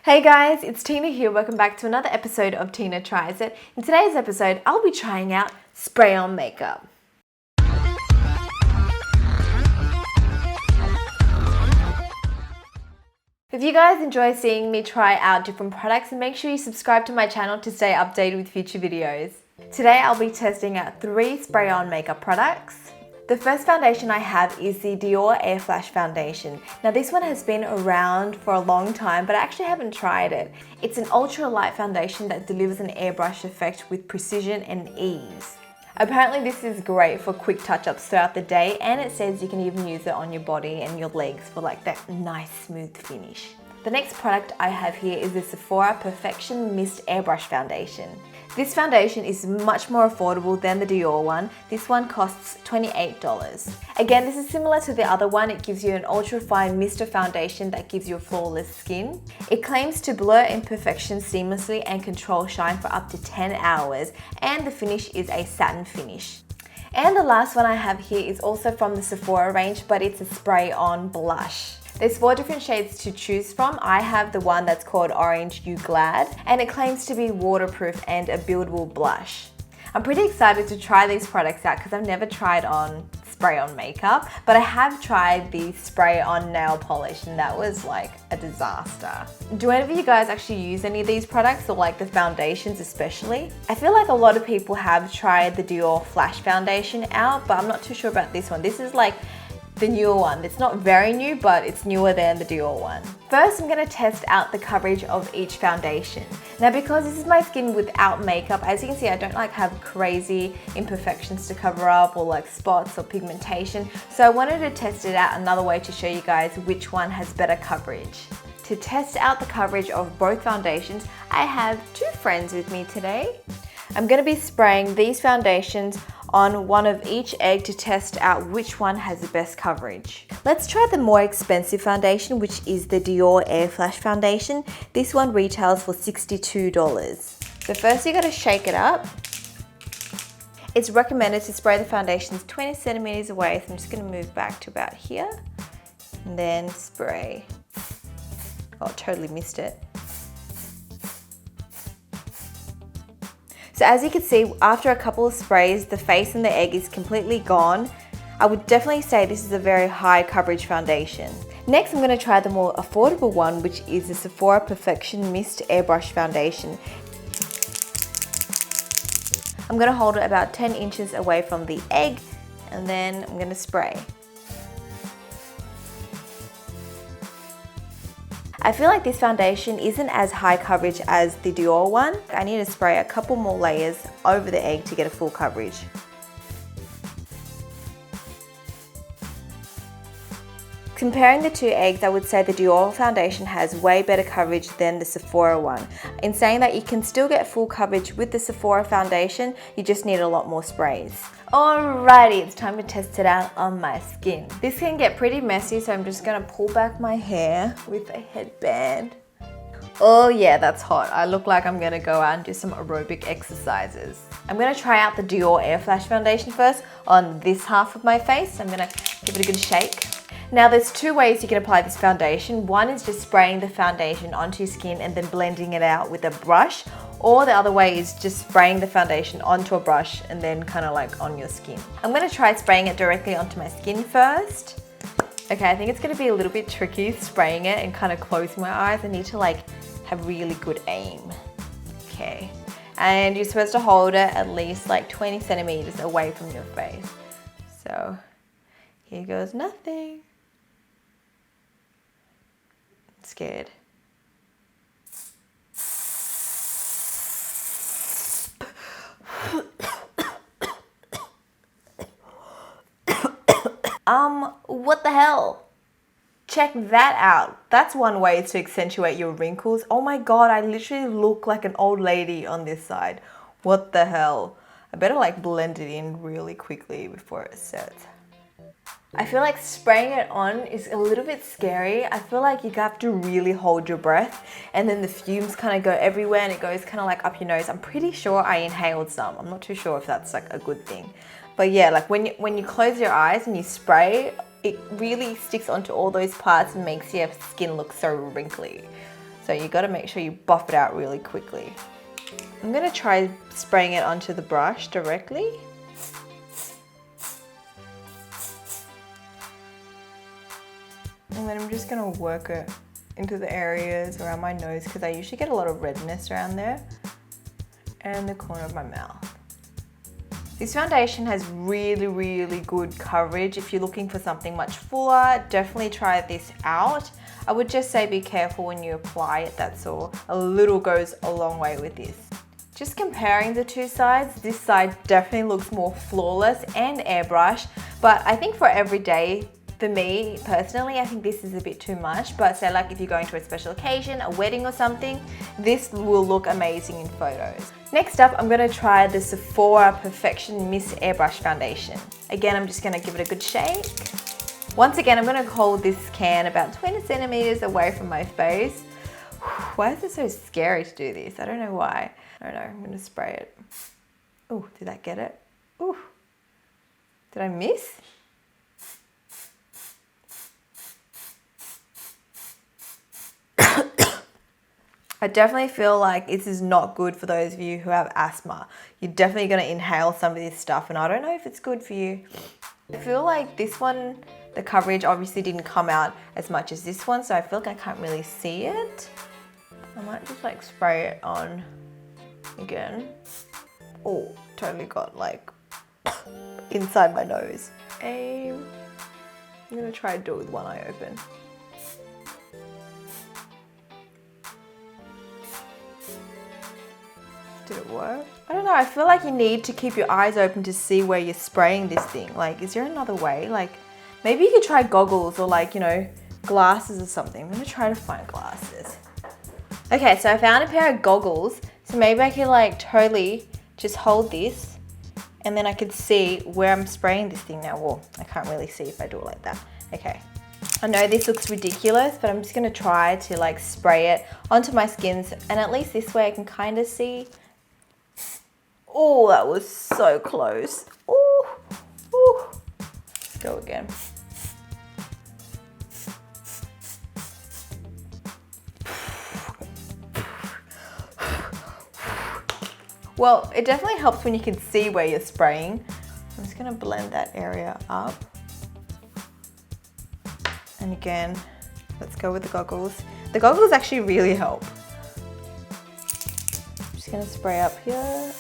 Hey guys, it's Tina here. Welcome back to another episode of Tina Tries It. In today's episode, I'll be trying out spray-on makeup. If you guys enjoy seeing me try out different products, make sure you subscribe to my channel to stay updated with future videos. Today, I'll be testing out 3 spray-on makeup products. The first foundation I have is the Dior Air Flash Foundation. Now this one has been around for a long time, but I actually haven't tried it. It's an ultra light foundation that delivers an airbrush effect with precision and ease. Apparently this is great for quick touch-ups throughout the day, and it says you can even use it on your body and your legs for like that nice smooth finish. The next product I have here is the Sephora Perfection Mist Airbrush Foundation. This foundation is much more affordable than the Dior one. This one costs $28. Again, this is similar to the other one. It gives you an ultra fine mister foundation that gives you a flawless skin. It claims to blur imperfections seamlessly and control shine for up to 10 hours, and the finish is a satin finish. And the last one I have here is also from the Sephora range, but it's a spray-on blush. There's 4 different shades to choose from. I have the one that's called Orange You Glad, and it claims to be waterproof and a buildable blush. I'm pretty excited to try these products out because I've never tried on spray-on makeup, but I have tried the spray-on nail polish and that was like a disaster. Do any of you guys actually use any of these products, or like the foundations especially? I feel like a lot of people have tried the Dior Flash Foundation out, but I'm not too sure about this one. This is like the newer one. It's not very new, but it's newer than the Dior one. First, I'm going to test out the coverage of each foundation. Now, because this is my skin without makeup, as you can see, I don't like have crazy imperfections to cover up or like spots or pigmentation. So I wanted to test it out another way to show you guys which one has better coverage. To test out the coverage of both foundations, I have 2 friends with me today. I'm going to be spraying these foundations on one of each egg to test out which one has the best coverage. Let's try the more expensive foundation, which is the Dior Air Flash Foundation. This one retails for $62. So first you gotta shake it up. It's recommended to spray the foundations 20 centimeters away, so I'm just gonna move back to about here and then spray. Oh, totally missed it. So as you can see, after a couple of sprays, the face and the egg is completely gone. I would definitely say this is a very high coverage foundation. Next, I'm going to try the more affordable one, which is the Sephora Perfection Mist Airbrush Foundation. I'm going to hold it about 10 inches away from the egg, and then I'm going to spray. I feel like this foundation isn't as high coverage as the Dior one. I need to spray a couple more layers over the egg to get a full coverage. Comparing the 2 eggs, I would say the Dior foundation has way better coverage than the Sephora one. In saying that, you can still get full coverage with the Sephora foundation, you just need a lot more sprays. Alrighty, it's time to test it out on my skin. This can get pretty messy, so I'm just gonna pull back my hair with a headband. Oh yeah, that's hot. I look like I'm gonna go out and do some aerobic exercises. I'm gonna try out the Dior Air Flash Foundation first on this half of my face. I'm gonna give it a good shake. Now there's 2 ways you can apply this foundation. One is just spraying the foundation onto your skin and then blending it out with a brush, or the other way is just spraying the foundation onto a brush and then kind of like on your skin. I'm going to try spraying it directly onto my skin first. Okay, I think it's going to be a little bit tricky spraying it and kind of closing my eyes. I need to like have really good aim. Okay, and you're supposed to hold it at least like 20 centimeters away from your face. So here goes nothing. I'm scared. What the hell? Check that out. That's one way to accentuate your wrinkles. Oh my god, I literally look like an old lady on this side. What the hell? I better like blend it in really quickly before it sets. I feel like spraying it on is a little bit scary. I feel like you have to really hold your breath, and then the fumes kind of go everywhere and it goes kind of like up your nose. I'm pretty sure I inhaled some. I'm not too sure if that's like a good thing. But yeah, like when you close your eyes and you spray, it really sticks onto all those parts and makes your skin look so wrinkly. So you got to make sure you buff it out really quickly. I'm going to try spraying it onto the brush directly. And then I'm just going to work it into the areas around my nose because I usually get a lot of redness around there and the corner of my mouth. This foundation has really good coverage. If you're looking for something much fuller, definitely try this out. I would just say be careful when you apply it, that's all. A little goes a long way with this. Just comparing the two sides, this side definitely looks more flawless and airbrush, but I think for everyday, for me personally, I think this is a bit too much, but say like if you're going to a special occasion, a wedding or something, this will look amazing in photos. Next up, I'm going to try the Sephora Perfection Mist Airbrush Foundation. Again, I'm just going to give it a good shake. Once again, I'm going to hold this can about 20 centimeters away from my face. Why is it so scary to do this? I don't know why. I don't know, I'm going to spray it. Oh, did that get it? Ooh, did I miss? I definitely feel like this is not good for those of you who have asthma. You're definitely going to inhale some of this stuff and I don't know if it's good for you. I feel like this one, the coverage obviously didn't come out as much as this one, so I feel like I can't really see it. I might just like spray it on again. Oh, totally got like inside my nose. I'm going to try to do it with one eye open. Did it work? I don't know, I feel like you need to keep your eyes open to see where you're spraying this thing. Like, is there another way? Like, maybe you could try goggles or like, you know, glasses or something. I'm gonna try to find glasses. Okay, so I found a pair of goggles. So maybe I could like totally just hold this and then I could see where I'm spraying this thing now. Well, I can't really see if I do it like that. Okay. I know this looks ridiculous, but I'm just gonna try to like spray it onto my skins and at least this way I can kind of see. Oh, that was so close. Oh, oh. Go again. Well, it definitely helps when you can see where you're spraying. I'm just gonna blend that area up. And again, let's go with the goggles. The goggles actually really help. I'm just gonna spray up here.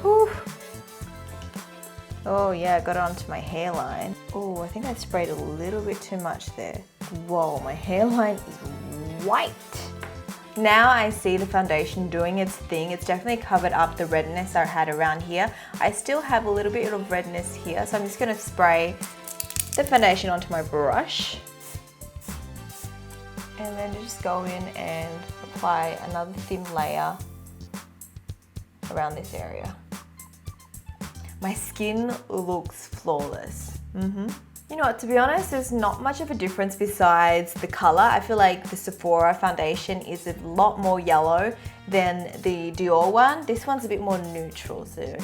Whew. Oh yeah, got it onto my hairline. Oh, I think I sprayed a little bit too much there. Whoa, my hairline is white. Now I see the foundation doing its thing. It's definitely covered up the redness I had around here. I still have a little bit of redness here, so I'm just gonna spray the foundation onto my brush. And then just go in and apply another thin layer around this area. My skin looks flawless. You know what, to be honest, there's not much of a difference besides the color. I feel like the Sephora foundation is a lot more yellow than the Dior one. This one's a bit more neutral, so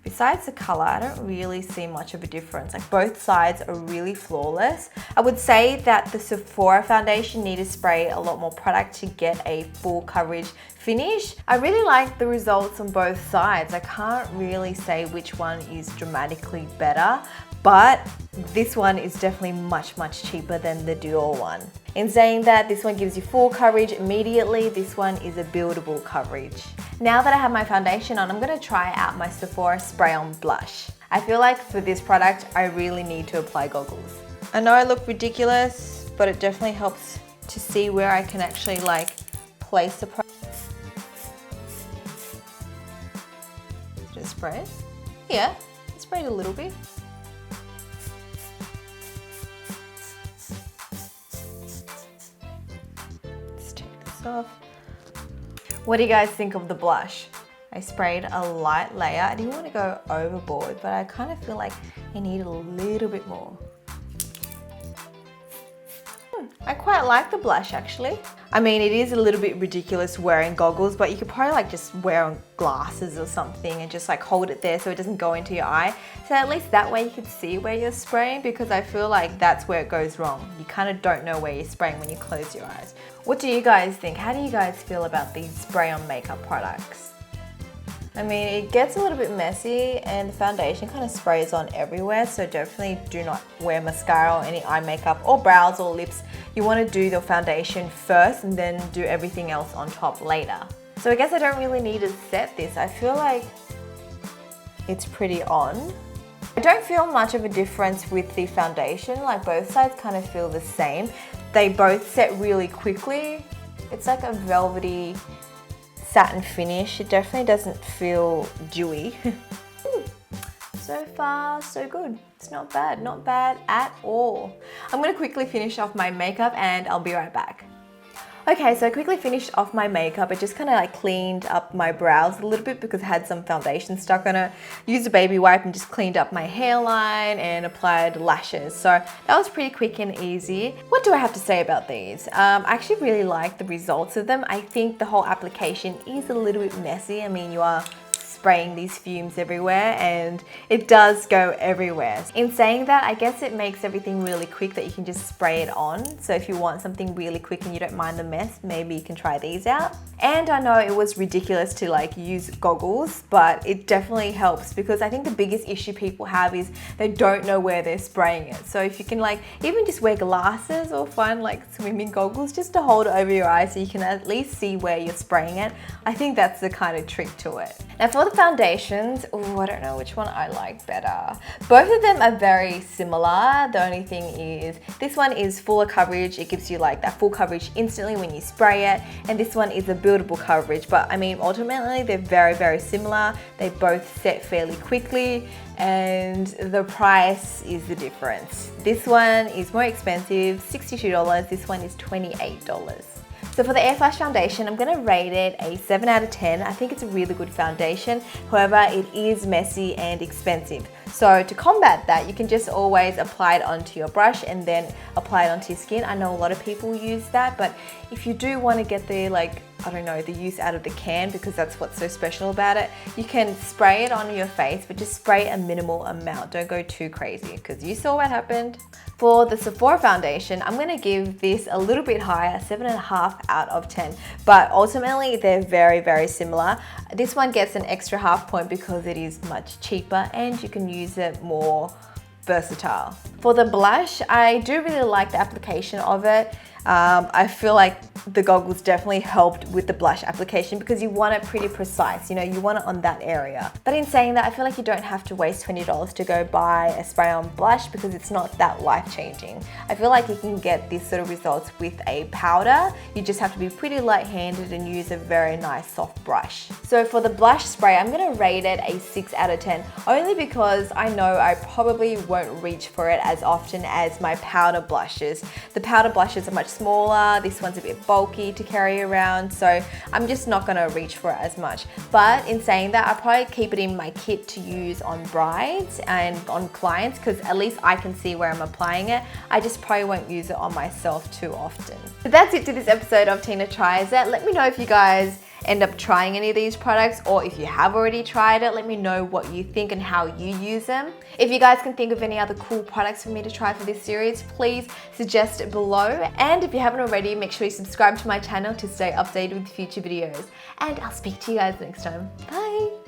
besides the color, I don't really see much of a difference. Like both sides are really flawless. I would say that the Sephora foundation need to spray a lot more product to get a full coverage finish. I really like the results on both sides. I can't really say which one is dramatically better, but this one is definitely much cheaper than the Dior one. In saying that, this one gives you full coverage immediately. This one is a buildable coverage. Now that I have my foundation on, I'm gonna try out my Sephora Spray On Blush. I feel like for this product, I really need to apply goggles. I know I look ridiculous, but it definitely helps to see where I can actually like place the product. Just spray it. Yeah, spray it a little bit. Off. What do you guys think of the blush? I sprayed a light layer. I didn't want to go overboard, but I kind of feel like I need a little bit more. I quite like the blush actually. I mean, it is a little bit ridiculous wearing goggles, but you could probably like just wear glasses or something and just like hold it there so it doesn't go into your eye. So at least that way you could see where you're spraying, because I feel like that's where it goes wrong. You kind of don't know where you're spraying when you close your eyes. What do you guys think? How do you guys feel about these spray-on makeup products? I mean, it gets a little bit messy and the foundation kind of sprays on everywhere, so definitely do not wear mascara or any eye makeup or brows or lips. You want to do the foundation first and then do everything else on top later. So I guess I don't really need to set this. I feel like it's pretty on. I don't feel much of a difference with the foundation, like both sides kind of feel the same. They both set really quickly. It's like a velvety satin finish. It definitely doesn't feel dewy. So far, so good. It's not bad at all. I'm gonna quickly finish off my makeup and I'll be right back. Okay, so I quickly finished off my makeup. I just kind of like cleaned up my brows a little bit because I had some foundation stuck on it. Used a baby wipe and just cleaned up my hairline and applied lashes. So that was pretty quick and easy. What do I have to say about these? I actually really like the results of them. I think the whole application is a little bit messy. I mean, you are spraying these fumes everywhere and it does go everywhere. In saying that, I guess it makes everything really quick that you can just spray it on. So if you want something really quick and you don't mind the mess, maybe you can try these out. And I know it was ridiculous to like use goggles, but it definitely helps because I think the biggest issue people have is they don't know where they're spraying it. So if you can like even just wear glasses or find like swimming goggles just to hold it over your eyes so you can at least see where you're spraying it, I think that's the kind of trick to it. Now for the foundations, I don't know which one I like better. Both of them are very similar. The only thing is this one is fuller coverage. It gives you like that full coverage instantly when you spray it. And this one is a buildable coverage. But I mean, ultimately they're very similar. They both set fairly quickly and the price is the difference. This one is more expensive, $62. This one is $28. So for the Air Flash foundation, I'm gonna rate it a 7 out of 10. I think it's a really good foundation. However, it is messy and expensive. So to combat that, you can just always apply it onto your brush and then apply it onto your skin. I know a lot of people use that, but if you do want to get the the use out of the can, because that's what's so special about it, you can spray it on your face, but just spray a minimal amount. Don't go too crazy because you saw what happened. For the Sephora foundation, I'm gonna give this a little bit higher, 7.5 out of 10. But ultimately, they're very similar. This one gets an extra half point because it is much cheaper and you can use it more versatile. For the blush, I do really like the application of it. I feel like the goggles definitely helped with the blush application because you want it pretty precise, you know, you want it on that area. But in saying that, I feel like you don't have to waste $20 to go buy a spray-on blush because it's not that life-changing. I feel like you can get these sort of results with a powder. You just have to be pretty light-handed and use a very nice soft brush. So for the blush spray, I'm gonna rate it a 6 out of 10, only because I know I probably won't reach for it as often as my powder blushes. The powder blushes are much smaller, this one's a bit bulky to carry around, so I'm just not gonna reach for it as much. But in saying that, I'll probably keep it in my kit to use on brides and on clients because at least I can see where I'm applying it. I just probably won't use it on myself too often. But that's it to this episode of Tina Tries It. Let me know if you guys end up trying any of these products, or if you have already tried it, let me know what you think and how you use them. If you guys can think of any other cool products for me to try for this series, please suggest it below. And if you haven't already, make sure you subscribe to my channel to stay updated with future videos. And I'll speak to you guys next time. Bye!